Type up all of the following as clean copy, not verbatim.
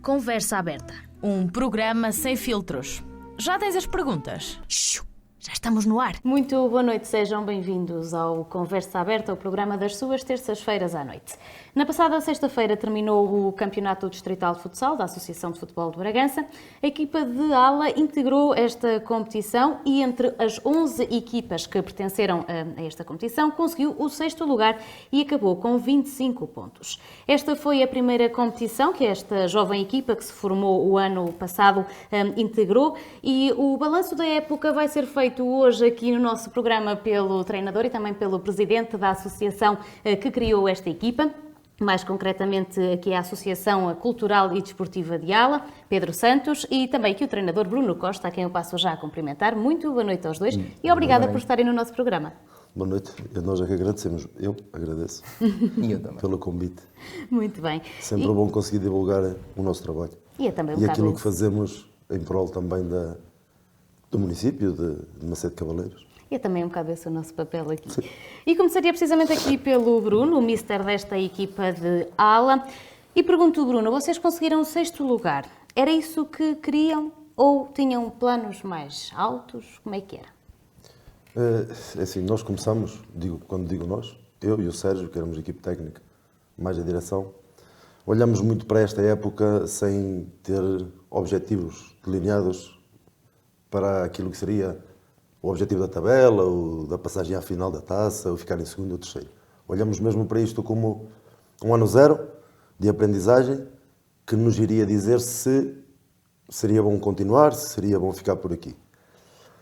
Conversa Aberta. Um programa sem filtros. Já tens as perguntas? Já estamos no ar. Muito boa noite, sejam bem-vindos ao Conversa Aberta, o programa das suas terças-feiras à noite. Na passada sexta-feira terminou o Campeonato Distrital de Futsal da Associação de Futebol de Bragança. A equipa de Ala integrou esta competição e entre as 11 equipas que pertenceram a esta competição conseguiu o 6º lugar e acabou com 25 pontos. Esta foi a primeira competição que esta jovem equipa que se formou o ano passado integrou e o balanço da época vai ser feito hoje aqui no nosso programa pelo treinador e também pelo presidente da associação que criou esta equipa. Mais concretamente aqui a Associação Cultural e Desportiva de Ala, Pedro Santos, e também aqui o treinador Bruno Costa, a quem eu passo já a cumprimentar. Muito boa noite aos dois e obrigada por estarem no nosso programa. Boa noite, nós é que agradecemos. Eu agradeço E eu também. pelo convite. Muito bem. Sempre bom conseguir divulgar o nosso trabalho. E é também e aquilo que fazemos em prol também do município de Macedo de Cavaleiros. E é também um bocado esse o nosso papel aqui. Sim. E começaria precisamente aqui pelo Bruno, o mister desta equipa de Ala. E pergunto, Bruno, vocês conseguiram o 6º lugar. Era isso que queriam ou tinham planos mais altos? Como é que era? É assim, nós começamos, quando digo nós, eu e o Sérgio, que éramos a equipe técnica, mais a direção, olhamos muito para esta época sem ter objetivos delineados para aquilo que seria o objetivo da tabela, ou da passagem à final da taça, ou ficar em segundo ou terceiro. Olhamos mesmo para isto como um ano zero de aprendizagem que nos iria dizer se seria bom continuar, se seria bom ficar por aqui.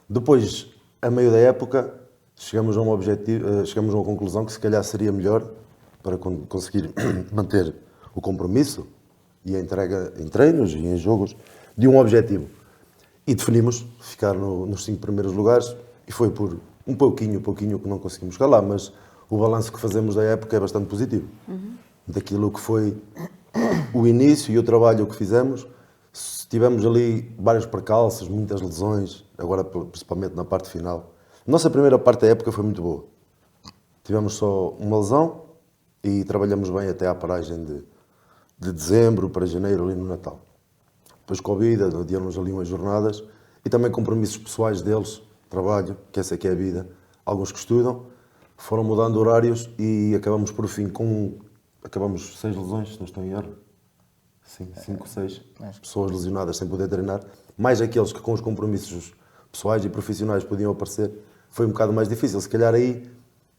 Depois, a meio da época, chegamos a uma conclusão que se calhar seria melhor para conseguir manter o compromisso e a entrega em treinos e em jogos de um objetivo. E definimos ficar nos 5 primeiros lugares e foi por um pouquinho que não conseguimos chegar lá, mas o balanço que fazemos da época é bastante positivo. Daquilo que foi o início e o trabalho que fizemos, tivemos ali vários percalços, muitas lesões, agora principalmente na parte final. Nossa primeira parte da época foi muito boa. Tivemos só uma lesão e trabalhamos bem até à paragem de dezembro para janeiro, ali no Natal. Depois Covid, adiamos ali umas jornadas e também compromissos pessoais deles, trabalho, que essa aqui é a vida. Alguns que estudam, foram mudando horários e acabamos por fim acabamos 6 lesões, se não estou em erro. Sim, 5, 6 pessoas lesionadas sem poder treinar. Mais aqueles que com os compromissos pessoais e profissionais podiam aparecer, foi um bocado mais difícil. Se calhar aí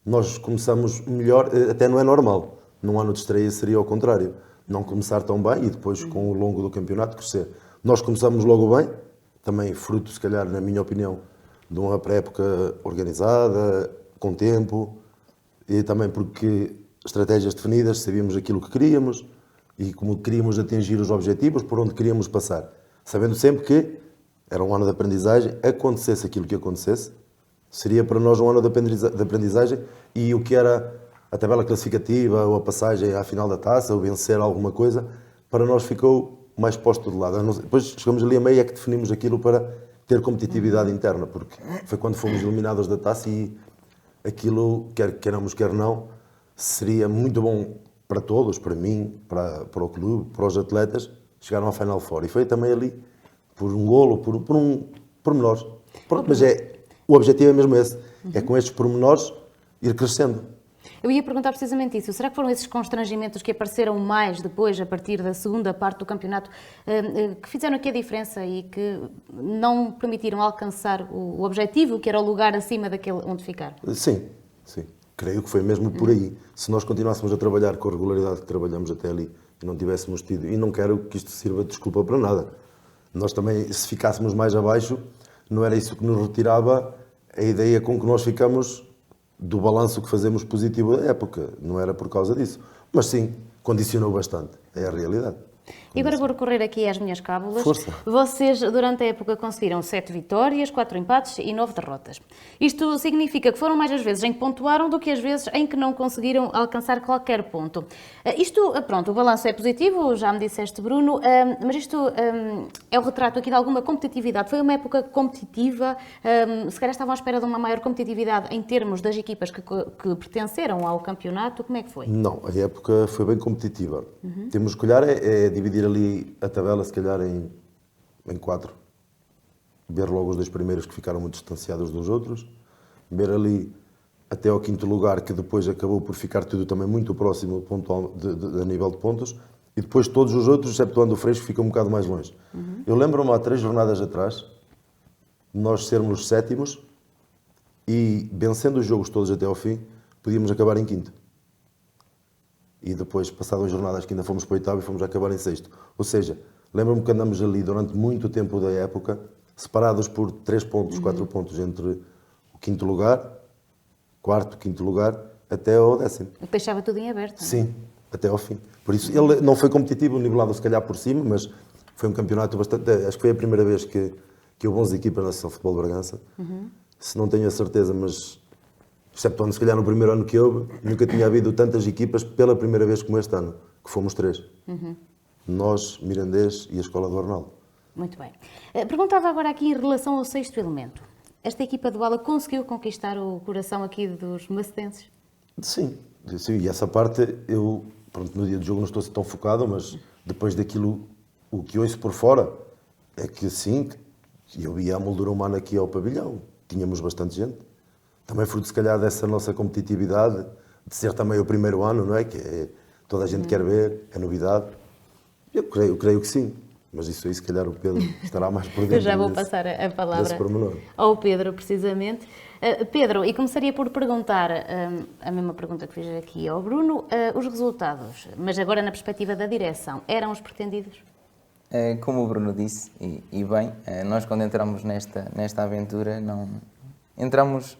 nós começamos melhor, até não é normal. Num ano de estreia seria ao contrário. Não começar tão bem e depois, com o longo do campeonato, crescer. Nós começamos logo bem, também fruto, se calhar, na minha opinião, de uma pré-época organizada, com tempo, e também porque estratégias definidas, sabíamos aquilo que queríamos e como queríamos atingir os objetivos, por onde queríamos passar. Sabendo sempre que era um ano de aprendizagem, acontecesse aquilo que acontecesse, seria para nós um ano de aprendizagem e o que era a tabela classificativa, ou a passagem à final da taça, ou vencer alguma coisa, para nós ficou mais posto de lado. Depois chegamos ali a meio é que definimos aquilo para ter competitividade interna, porque foi quando fomos eliminados da taça e aquilo, quer queiramos, quer não, seria muito bom para todos, para mim, para o clube, para os atletas, chegaram à Final Four. E foi também ali, por um golo, por um pormenor. Pronto, mas o objetivo é mesmo esse, é com estes pormenores ir crescendo. Eu ia perguntar precisamente isso. Será que foram esses constrangimentos que apareceram mais depois, a partir da segunda parte do campeonato, que fizeram aqui a diferença e que não permitiram alcançar o objetivo, que era o lugar acima daquele onde ficar? Sim. Creio que foi mesmo por aí. Se nós continuássemos a trabalhar com a regularidade que trabalhamos até ali e não tivéssemos tido, e não quero que isto sirva de desculpa para nada, nós também, se ficássemos mais abaixo, não era isso que nos retirava a ideia com que nós ficamos do balanço que fazemos positivo da época, não era por causa disso. Mas sim, condicionou bastante, é a realidade. E agora vou recorrer aqui às minhas cábulas. Força. Vocês, durante a época, conseguiram 7 vitórias, 4 empates e 9 derrotas. Isto significa que foram mais as vezes em que pontuaram do que as vezes em que não conseguiram alcançar qualquer ponto. Pronto, o balanço é positivo, já me disseste, Bruno, mas isto é o retrato aqui de alguma competitividade. Foi uma época competitiva, se calhar estavam à espera de uma maior competitividade em termos das equipas que pertenceram ao campeonato. Como é que foi? Não, a época foi bem competitiva. Temos que olhar, é dividir ali a tabela, se calhar, em 4. Ver logo os 2 primeiros que ficaram muito distanciados dos outros. Ver ali até ao 5º lugar, que depois acabou por ficar tudo também muito próximo a nível de pontos. E depois todos os outros, exceptuando o Freixo, ficam um bocado mais longe. Eu lembro-me há 3 jornadas atrás, nós sermos 7º e, vencendo os jogos todos até ao fim, podíamos acabar em 5º. E depois, passadas as jornadas que ainda fomos para o 8º e fomos acabar em 6º. Ou seja, lembro-me que andamos ali durante muito tempo da época, separados por 3 pontos, 4 pontos entre o 5º lugar, 4º, 5º lugar, até ao 10º. Deixava tudo em aberto. Não é? Sim, até ao fim. Por isso, ele não foi competitivo, nivelado se calhar por cima, mas foi um campeonato bastante... Acho que foi a primeira vez que houve 11 equipas na Associação de Futebol de Bragança. Se não tenho a certeza, mas... Excepto se calhar no primeiro ano que houve, nunca tinha havido tantas equipas pela primeira vez como este ano, que fomos 3. Nós, Mirandês e a Escola do Arnaldo. Muito bem. Perguntava agora aqui em relação ao 6º elemento. Esta equipa de bola conseguiu conquistar o coração aqui dos macedenses? Sim, e essa parte eu, pronto, no dia do jogo não estou tão focado, mas depois daquilo, o que ouço por fora, é que sim, eu vi a moldura humana aqui ao pavilhão, tínhamos bastante gente. Também fruto, se calhar, dessa nossa competitividade, de ser também o primeiro ano, não é? Que toda a gente quer ver, é novidade. Eu creio que sim, mas isso aí, se calhar, o Pedro estará mais por dentro. Eu já vou passar a palavra ao Pedro, precisamente. Pedro, e começaria por perguntar a mesma pergunta que fiz aqui ao Bruno, os resultados, mas agora na perspectiva da direção, eram os pretendidos? Como o Bruno disse, e bem, nós quando entramos nesta aventura, entramos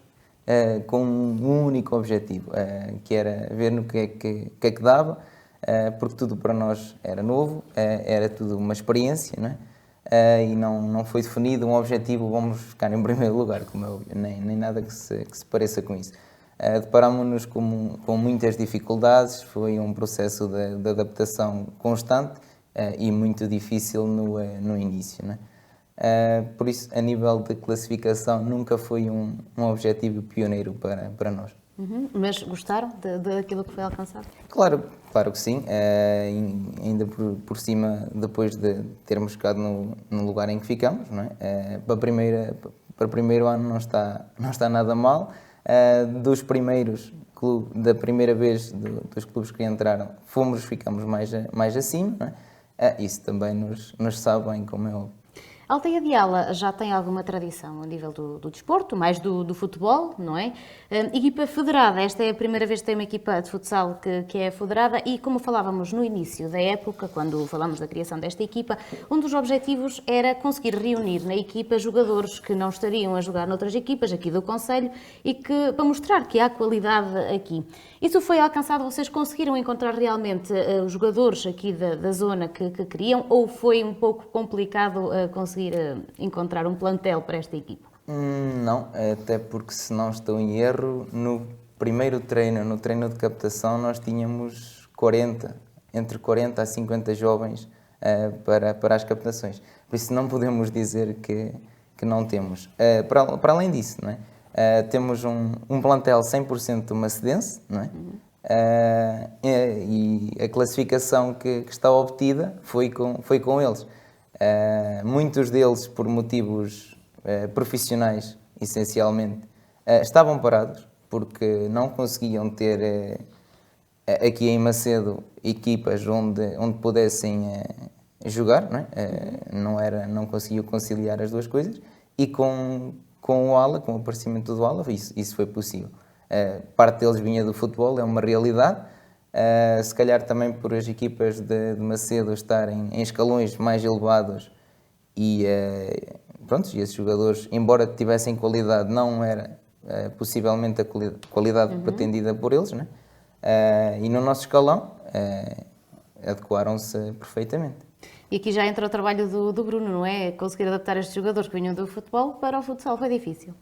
com um único objetivo, que era ver no que é que dava, porque tudo para nós era novo, era tudo uma experiência, não é? E não foi definido um objetivo, vamos ficar em primeiro lugar, como é óbvio, nem nada que se pareça com isso. Deparámos-nos com muitas dificuldades, foi um processo de adaptação constante e muito difícil no início, não é? Por isso, a nível de classificação, nunca foi um objetivo pioneiro para nós. Mas gostaram daquilo que foi alcançado? Claro que sim. Ainda por cima, depois de termos ficado no lugar em que ficamos, não é? Para o primeiro ano não está nada mal. Dos primeiros da primeira vez dos clubes que entraram, ficamos mais acima, não é? Isso também nos sabe bem, como é óbvio. A Aldeia de Ala já tem alguma tradição a nível do desporto, mais do futebol, não é? Equipa federada, esta é a primeira vez que tem uma equipa de futsal que é federada e, como falávamos no início da época, quando falamos da criação desta equipa, um dos objetivos era conseguir reunir na equipa jogadores que não estariam a jogar noutras equipas aqui do concelho e para mostrar que há qualidade aqui. Isso foi alcançado? Vocês conseguiram encontrar realmente os jogadores aqui da zona que queriam ou foi um pouco complicado conseguir encontrar um plantel para esta equipa? Não, até porque, se não estou em erro, no primeiro treino, no treino de captação, nós tínhamos entre 40 a 50 jovens para as captações. Por isso não podemos dizer que não temos. Para além disso, não é? Temos um plantel 100% macedense, não é? E a classificação que está obtida foi com eles. Muitos deles, por motivos profissionais, essencialmente, estavam parados porque não conseguiam ter aqui em Macedo equipas onde pudessem jogar, não é? Não conseguiam conciliar as duas coisas, e com o ALA, com o aparecimento do ALA, isso foi possível. Parte deles vinha do futebol, é uma realidade. Se calhar também por as equipas de Macedo estarem em escalões mais elevados e esses jogadores, embora tivessem qualidade, não era possivelmente a qualidade pretendida por eles, não é? E no nosso escalão adequaram-se perfeitamente. E aqui já entra o trabalho do Bruno, não é? Conseguir adaptar estes jogadores que vinham do futebol para o futsal foi difícil.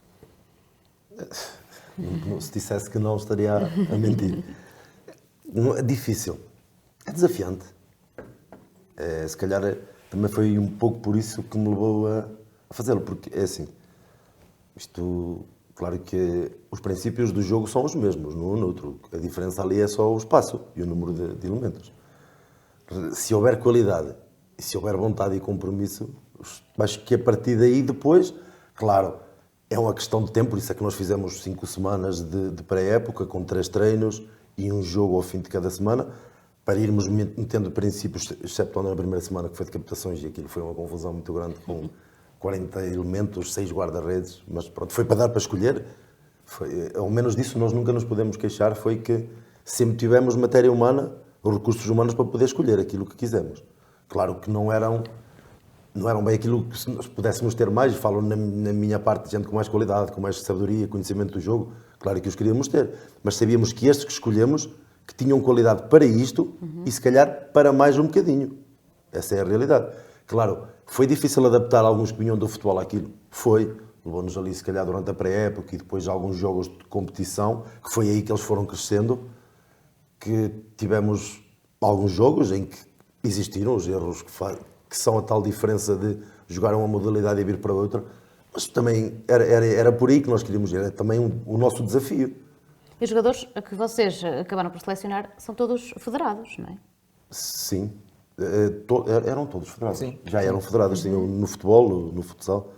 Se dissesse que não, estaria a mentir. Não, é difícil. É desafiante. Se calhar também foi um pouco por isso que me levou a fazê-lo, porque é assim, claro que os princípios do jogo são os mesmos, num ou noutro. A diferença ali é só o espaço e o número de elementos. Se houver qualidade e se houver vontade e compromisso, acho que a partir daí depois, claro, é uma questão de tempo, por isso é que nós fizemos 5 semanas de pré-época, com 3 treinos e um jogo ao fim de cada semana, para irmos metendo princípios, exceto na primeira semana que foi de captações, e aquilo foi uma confusão muito grande, com 40 elementos, 6 guarda-redes, mas pronto, foi para dar para escolher. Ao menos disso nós nunca nos podemos queixar, foi que sempre tivemos matéria humana, os recursos humanos para poder escolher aquilo que quisemos. Claro que não eram bem aquilo que se nós pudéssemos ter mais, falo na minha parte de gente com mais qualidade, com mais sabedoria, conhecimento do jogo, claro que os queríamos ter, mas sabíamos que estes que escolhemos, que tinham qualidade para isto e se calhar para mais um bocadinho. Essa é a realidade. Claro, foi difícil adaptar alguns que vinham do futebol àquilo. Levou-nos ali se calhar durante a pré-época e depois alguns jogos de competição, que foi aí que eles foram crescendo, que tivemos alguns jogos em que existiram os erros que são a tal diferença de jogar uma modalidade e vir para outra, mas também era por aí que nós queríamos ir, era também o nosso desafio. E os jogadores que vocês acabaram por selecionar são todos federados, não é? Sim, eram todos federados. Sim. Já eram federados, sim, no futebol, no futsal,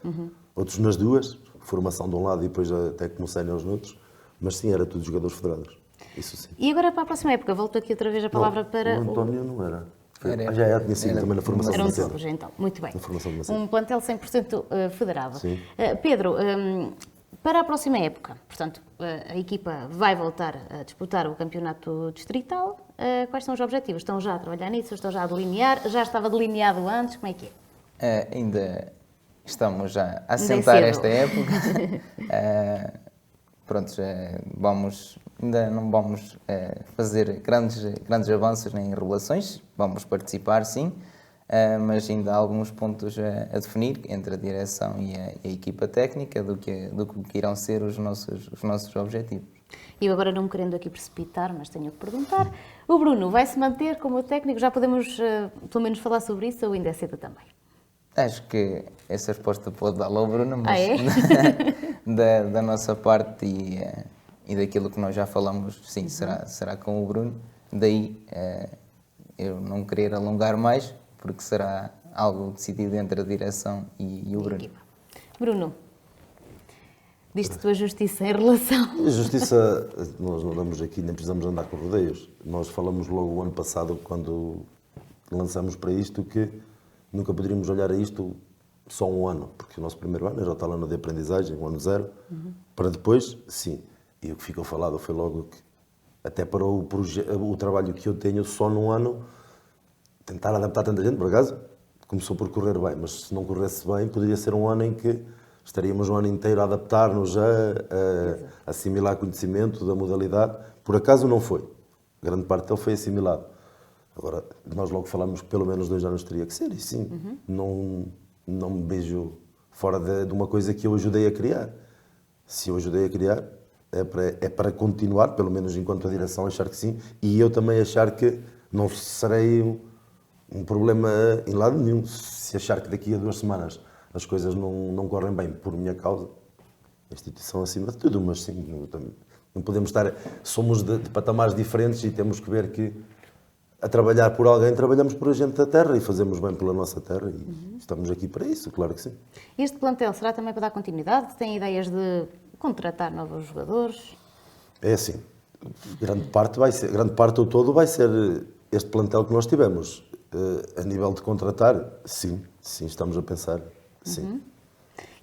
outros nas duas, formação de um lado e depois até como séniores noutros, mas sim, era tudo jogadores federados, isso sim. E agora para a próxima época, volto aqui outra vez a palavra para... O António não era. Tinha sido também na formação Eram de Macedo. todos, então. Muito bem. Na formação de Macedo. Um plantel 100% federado. Sim. Pedro, para a próxima época, portanto, a equipa vai voltar a disputar o campeonato distrital. Quais são os objetivos? Estão já a trabalhar nisso? Estão já a delinear? Já estava delineado antes? Como é que é? Ainda estamos já a Ainda assentar é cedo. esta época. Pronto, ainda não vamos fazer grandes avanços nem relações, vamos participar sim, mas ainda há alguns pontos a definir entre a direção e a equipa técnica do que irão ser os nossos objetivos. E eu agora não me querendo aqui precipitar, mas tenho que perguntar. O Bruno vai se manter como técnico? Já podemos pelo menos falar sobre isso ou ainda é cedo também? Acho que essa resposta pode dá-la ao Bruno, mas da nossa parte e daquilo que nós já falamos, sim, será com o Bruno. Daí eu não querer alongar mais, porque será algo decidido entre a direção e o Bruno. Bruno, diz-te tua justiça em relação... A justiça, nós não andamos aqui, nem precisamos andar com rodeios. Nós falamos logo o ano passado, quando lançamos para isto, que nunca poderíamos olhar a isto só um ano, porque o nosso primeiro ano era o tal ano de aprendizagem, o ano zero, para depois, sim. E o que ficou falado foi logo que, até para o trabalho que eu tenho, só num ano, tentar adaptar tanta gente, por acaso, começou por correr bem, mas se não corresse bem, poderia ser um ano em que estaríamos um ano inteiro a adaptar-nos, a assimilar conhecimento da modalidade. Por acaso não foi. Grande parte dele foi assimilado. Agora, nós logo falamos que pelo menos 2 anos teria que ser, e sim, não me vejo fora de uma coisa que eu ajudei a criar. Se eu ajudei a criar, é para continuar, pelo menos enquanto a direção achar que sim, e eu também achar que não serei um problema em lado nenhum. Se achar que daqui a 2 semanas as coisas não correm bem por minha causa, a instituição acima de tudo, mas sim, não podemos estar... Somos de patamares diferentes e temos que ver que a trabalhar por alguém, trabalhamos por a gente da terra e fazemos bem pela nossa terra e estamos aqui para isso, claro que sim. Este plantel será também para dar continuidade? Tem ideias de contratar novos jogadores? É assim, grande parte ou todo vai ser este plantel que nós tivemos. A nível de contratar, sim, estamos a pensar, sim.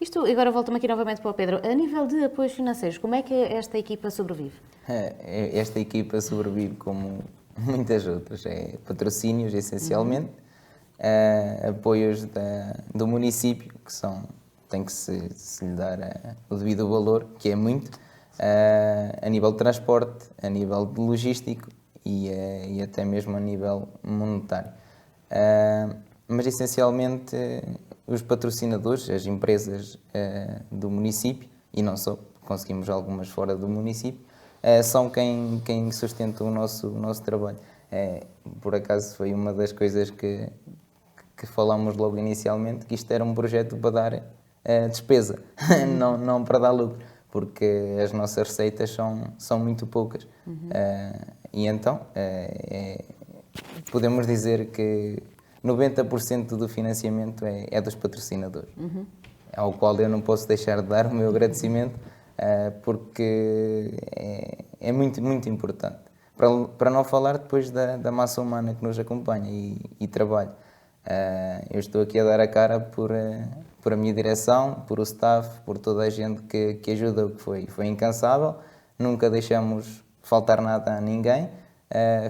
Isto, agora volto-me aqui novamente para o Pedro. A nível de apoios financeiros, como é que esta equipa sobrevive? Esta equipa sobrevive como muitas outras, patrocínios essencialmente, apoios do município, que tem que se lhe dar o devido valor, que é muito, a nível de transporte, a nível de logístico e até mesmo a nível monetário. Mas essencialmente os patrocinadores, as empresas do município, e não só, conseguimos algumas fora do município, são quem sustenta o nosso trabalho. Por acaso foi uma das coisas que falámos logo inicialmente, que isto era um projeto para dar despesa, não para dar lucro, porque as nossas receitas são muito poucas. E então podemos dizer que 90% do financiamento é dos patrocinadores, ao qual eu não posso deixar de dar o meu agradecimento, porque é muito, muito importante. Para não falar depois da massa humana que nos acompanha e trabalha. Eu estou aqui a dar a cara por a minha direção, por o staff, por toda a gente que ajuda, que foi incansável. Nunca deixamos faltar nada a ninguém,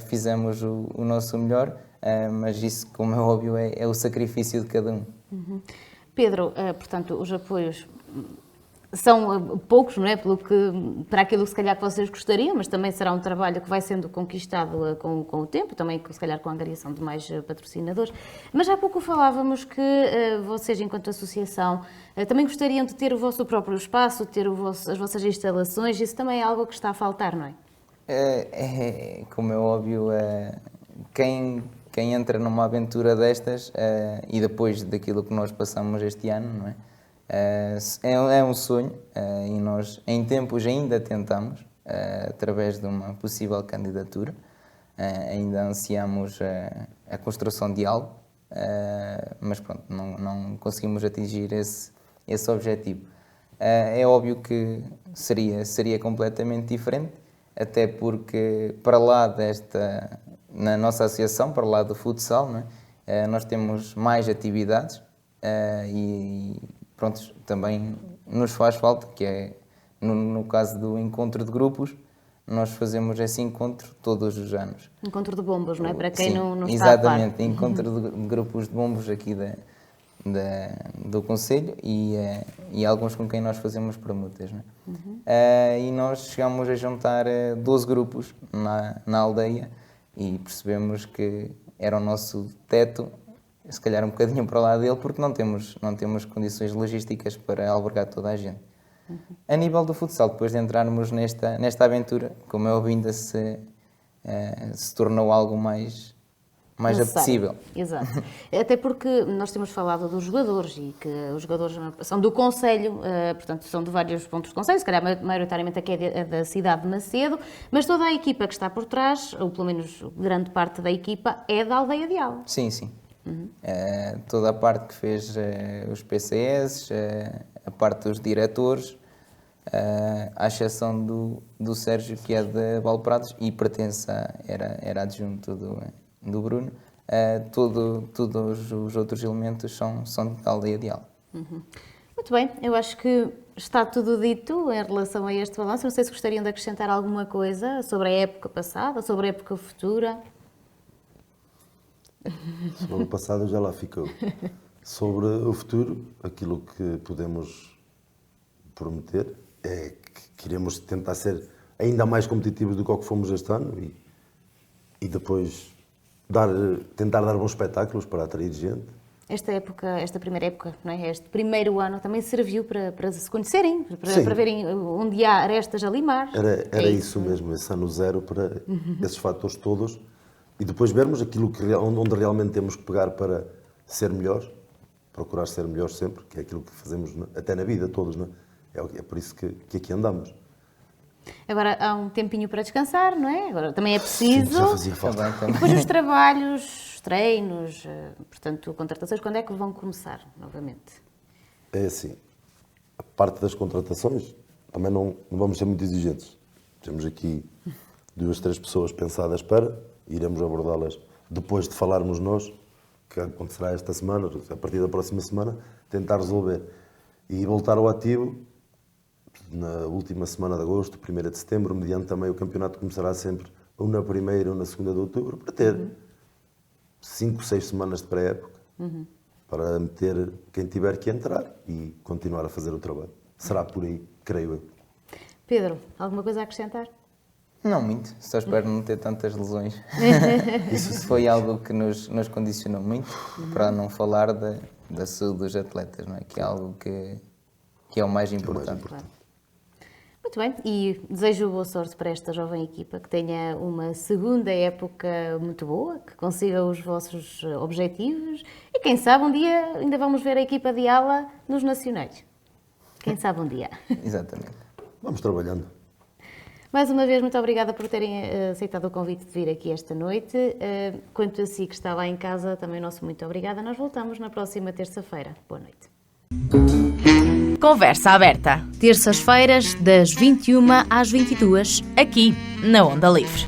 fizemos o nosso melhor, mas isso, como é óbvio, é o sacrifício de cada um. Pedro, portanto, os apoios são poucos, não é? Para aquilo que se calhar que vocês gostariam, mas também será um trabalho que vai sendo conquistado com o tempo, também se calhar com a angariação de mais patrocinadores. Mas há pouco falávamos que vocês, enquanto associação, também gostariam de ter o vosso próprio espaço, ter as vossas instalações. Isso também é algo que está a faltar, não é? Como é óbvio, quem entra numa aventura destas, e depois daquilo que nós passamos este ano, não é? É um sonho, e nós em tempos ainda tentamos, através de uma possível candidatura, ainda ansiamos a construção de algo, mas pronto, não conseguimos atingir esse objetivo. É óbvio que seria completamente diferente, até porque para lá na nossa associação, para lá do futsal, não é? Nós temos mais atividades, e pronto, também nos faz falta, que é, no caso do encontro de grupos, nós fazemos esse encontro todos os anos. Encontro de bombos, não é? Para quem Sim, não está a par. Exatamente, encontro de grupos de bombos aqui do Conselho e alguns com quem nós fazemos permutas, não é? E nós chegamos a juntar 12 grupos na aldeia e percebemos que era o nosso teto, se calhar um bocadinho para lá dele, porque não temos condições logísticas para albergar toda a gente. A nível do futsal, depois de entrarmos nesta aventura, como é óbvio, ainda se tornou algo mais apetecível. Exato. Até porque nós temos falado dos jogadores e que os jogadores são do Conselho, portanto são de vários pontos do Conselho, se calhar maioritariamente aqui é da cidade de Macedo, mas toda a equipa que está por trás, ou pelo menos grande parte da equipa, é da aldeia de Alva. Sim. Toda a parte que fez os PCS, a parte dos diretores, à exceção do Sérgio, que é de Valprados e pertence era adjunto do Bruno, todos os outros elementos são da aldeia de Alva. Muito bem, eu acho que está tudo dito em relação a este balanço. Não sei se gostariam de acrescentar alguma coisa sobre a época passada, sobre a época futura. Sobre o passado já lá ficou. Sobre o futuro, aquilo que podemos prometer é que queremos tentar ser ainda mais competitivos do que o que fomos este ano e depois tentar dar bons espetáculos para atrair gente. Esta primeira época, não é? Este primeiro ano também serviu para se conhecerem, Sim. para verem onde há arestas a limar. Era isso mesmo, esse ano zero para esses fatores todos. E depois vermos aquilo onde realmente temos que pegar para ser melhores, procurar ser melhores sempre, que é aquilo que fazemos até na vida, todos, não é? É por isso que aqui andamos. Agora há um tempinho para descansar, não é? Agora também é preciso. Sim, já fazia falta. E depois os trabalhos, os treinos, portanto, contratações, quando é que vão começar novamente? É assim, a parte das contratações, também não vamos ser muito exigentes. Temos aqui 2, 3 pessoas pensadas para... Iremos abordá-las depois de falarmos nós, que acontecerá esta semana, a partir da próxima semana, tentar resolver. E voltar ao ativo na última semana de agosto, 1ª de setembro, mediante também o campeonato começará sempre ou na 1ª ou na 2ª de outubro, para ter 5, 6 semanas de pré-época, para meter quem tiver que entrar e continuar a fazer o trabalho. Será por aí, creio eu. Pedro, alguma coisa a acrescentar? Não muito, só espero não ter tantas lesões. Isso foi algo que nos condicionou muito, para não falar da saúde dos atletas, não é? Que é algo que é o mais importante. Muito bem, e desejo boa sorte para esta jovem equipa, que tenha uma segunda época muito boa, que consiga os vossos objetivos e quem sabe um dia ainda vamos ver a equipa de ala nos nacionais. Quem sabe um dia. Exatamente. Vamos trabalhando. Mais uma vez, muito obrigada por terem aceitado o convite de vir aqui esta noite. Quanto a si que está lá em casa, também nosso muito obrigada. Nós voltamos na próxima terça-feira. Boa noite. Conversa aberta. Terças-feiras, das 21 às 22. Aqui, na Onda Livre.